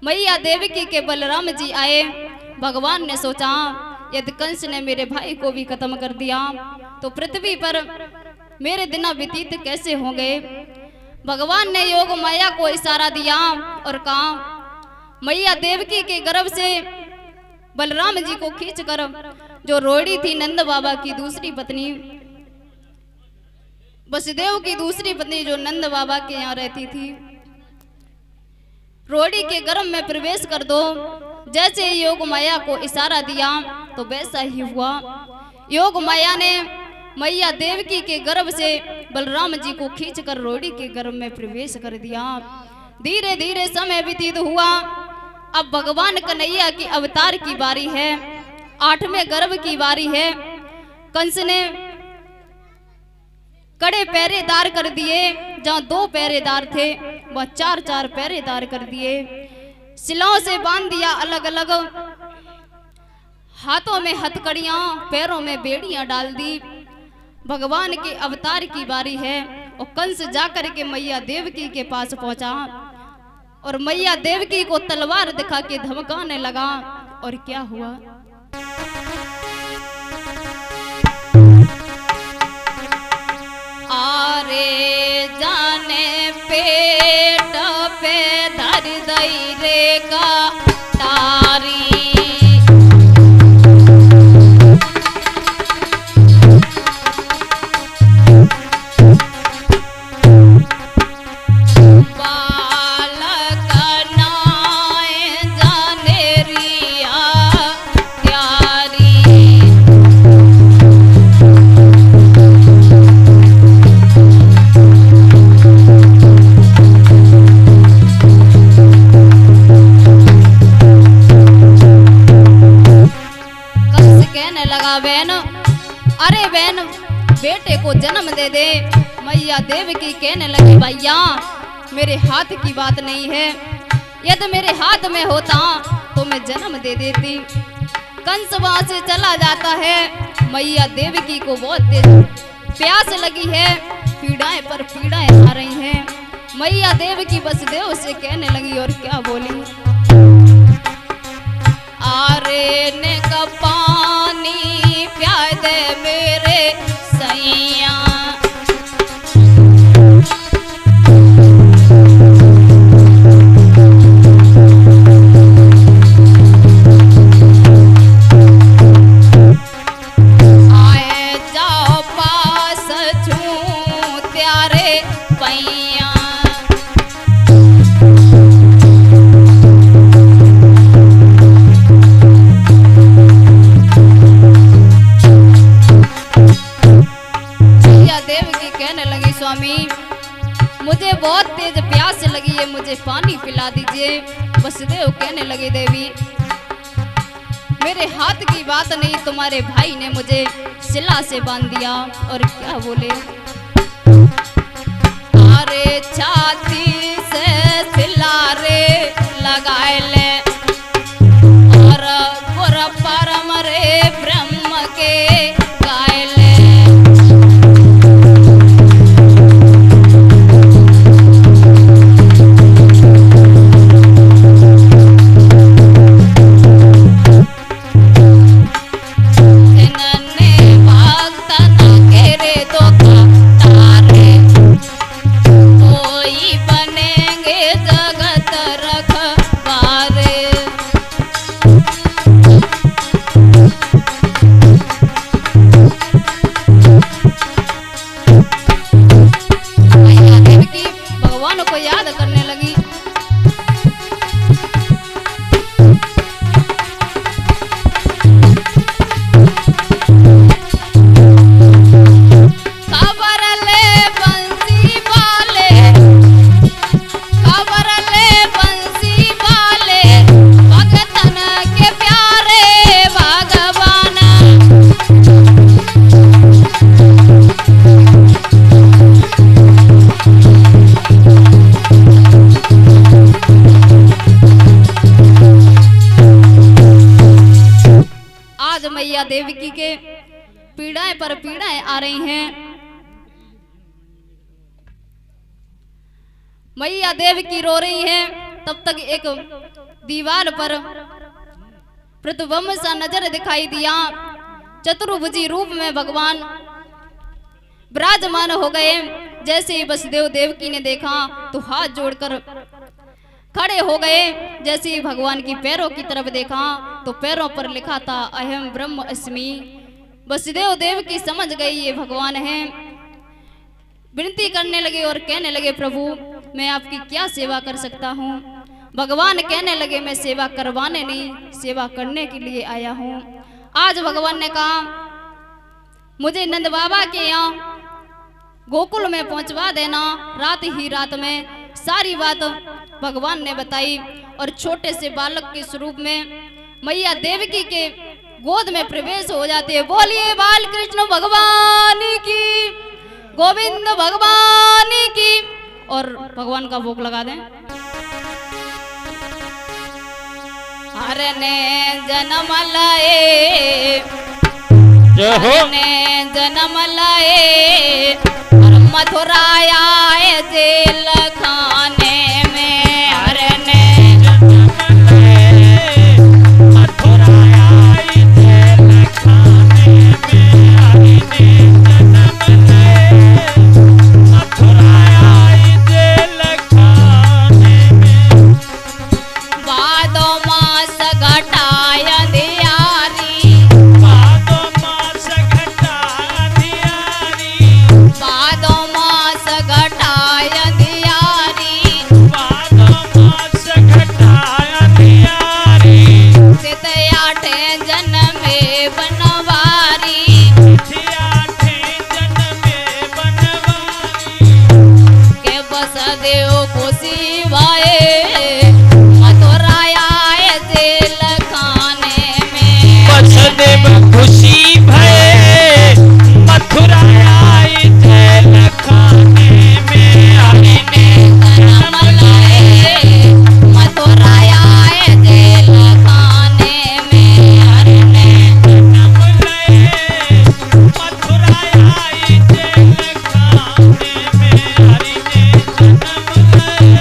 मैया देवकी के बलराम जी आए। भगवान ने सोचा यदि कंस ने मेरे भाई को भी खत्म कर दिया तो पृथ्वी पर मेरे दिन व्यतीत कैसे होंगे। भगवान ने योग माया को इशारा दिया और कहा मैया देवकी के गर्भ से बलराम जी को खींचकर जो रोड़ी थी नंद बाबा की दूसरी पत्नी वसुदेव की दूसरी पत्नी जो नंद बाबा के यहाँ रहती थी, रोड़ी के गर्भ में प्रवेश कर दो। जैसे ही योग माया को इशारा दिया तो वैसा ही हुआ। योग माया ने मैया देवकी के गर्भ से बलराम जी को खींचकर रोड़ी के गर्भ में प्रवेश कर दिया। धीरे धीरे समय व्यतीत हुआ। अब भगवान कन्हैया की अवतार की बारी है, 8वें गर्भ की बारी है। कंस ने कड़े पहरेदार कर दिए, जहाँ 2 पहरेदार थे वह 4-4 पहरेदार कर दिए। शिलाओं से बांध दिया अलग अलग, हाथों में हथकड़ियां, पैरों में बेड़ियां डाल दी। भगवान के अवतार की बारी है और कंस जाकर के मैया देवकी के पास पहुंचा और मैया देवकी को तलवार दिखा के धमकाने लगा। और क्या हुआ, आरे जाने पेट पे धर दई रे का तारी। अरे बहन बेटे को जन्म दे दे। मैया देवकी कहने लगी भैया मेरे हाथ की बात नहीं है, यदि मेरे हाथ में होता तो मैं जन्म दे देती। कंस वहां से चला जाता है। मैया देवकी को बहुत तेज प्यास लगी है, पीड़ाएं पर पीड़ाएं आ रही हैं। मैया देवकी वसुदेव से कहने लगी और क्या बोली, आरे ने का पानी प्याय दे मेरे सैया। आए जाओ पास छूं त्यारे पैया। स्वामी मुझे बहुत तेज प्यास लगी है, मुझे पानी पिला दीजिए। वसुदेव कहने लगे देवी मेरे हाथ की बात नहीं, तुम्हारे भाई ने मुझे शिला से बांध दिया। और क्या बोले, अरे छाती से शिला रे लगाए ले और गुर परम रे ब्रह्म के गाए ले। मैया देवकी के पीड़ाएं पर पीड़ाएं आ रही हैं। मैया देवकी रो रही हैं, तब तक एक दीवार पर प्रतिबिंब सा नजर दिखाई दिया। चतुर्भुजी रूप में भगवान विराजमान हो गए। जैसे ही वसुदेव देवकी ने देखा तो हाथ जोड़कर खड़े हो गए। जैसे ही भगवान की पैरों की तरफ देखा तो पैरों पर लिखा था अहम ब्रह्म अस्मि। वसुदेव देवकी समझ गई ये भगवान हैं। विनती करने लगे और कहने लगे प्रभु मैं आपकी क्या सेवा कर सकता हूँ। भगवान कहने लगे मैं सेवा करवाने नहीं सेवा करने के लिए आया हूँ। आज भगवान ने कहा मुझे नंद बाबा के यहाँ गोकुल में पहुंचवा देना। रात ही रात में सारी बात भगवान ने बताई और छोटे से बालक के स्वरूप में मैया देवकी के गोद में प्रवेश हो जाते हैं। बोलिए बाल कृष्ण भगवान की, गोविंद भगवान की। और भगवान का भोग लगा दें। हर ने जन्म लाए, ने जन्म लाए और मथुरा आए जेल खाने में। हर ने जन्म लाए मथुरा आए जेल खाने में। हर ने जन्म लाए मथुरा आए जेल खाने में। भादो मास घटाया दियारी, भादो मास घटाया दियारी, भादो मास घटाया दियारी, भादो मास घटाया दियारी। सित आठे जन्मे बनवारी, सित आठे जन्मे बनवारी। के बस देव खुशी भाए देव खुशी भय मथुरा आई जेल खाने में। हरि ने जन्म लाए मथुरा आए जेल खाने में। हरि ने जन्म लाए मथुरा आई जेल खाने में। हरि ने जन्म लाए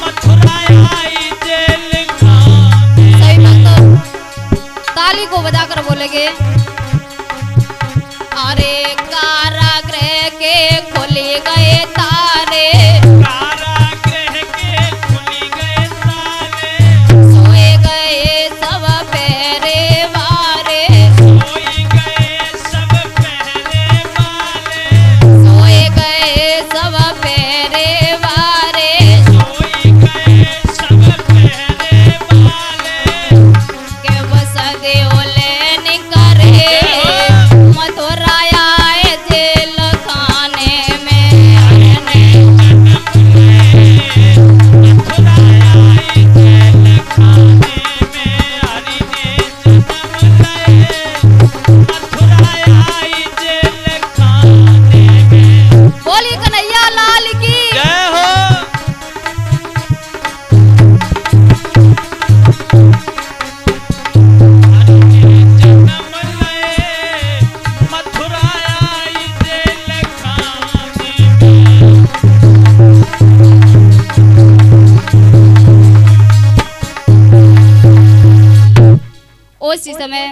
मथुरा आई जेल खाने में। सही बात ताली को बजाकर बोलेंगे। अरे कारागृह के खोले गए तारे, कारागृह के खुली गए तारे। सोए गए सब पहरे वारे, सोई गए सब पहरे वाले, सोए गए सब पहरे वारे। सोई गए सब पहरे वाले। के बस देवले निकरे मथुरा आए जेल खाने में। हरि ने जन्म लाए मथुरा आई जेल खाने में। हरि ने जन्म लाए मथुरा आई जेल खाने में। बोली कन्हैया लाल की। जय हो। हरि ने जन्म लाए मथुरा आई जेल खाने में। उसी समय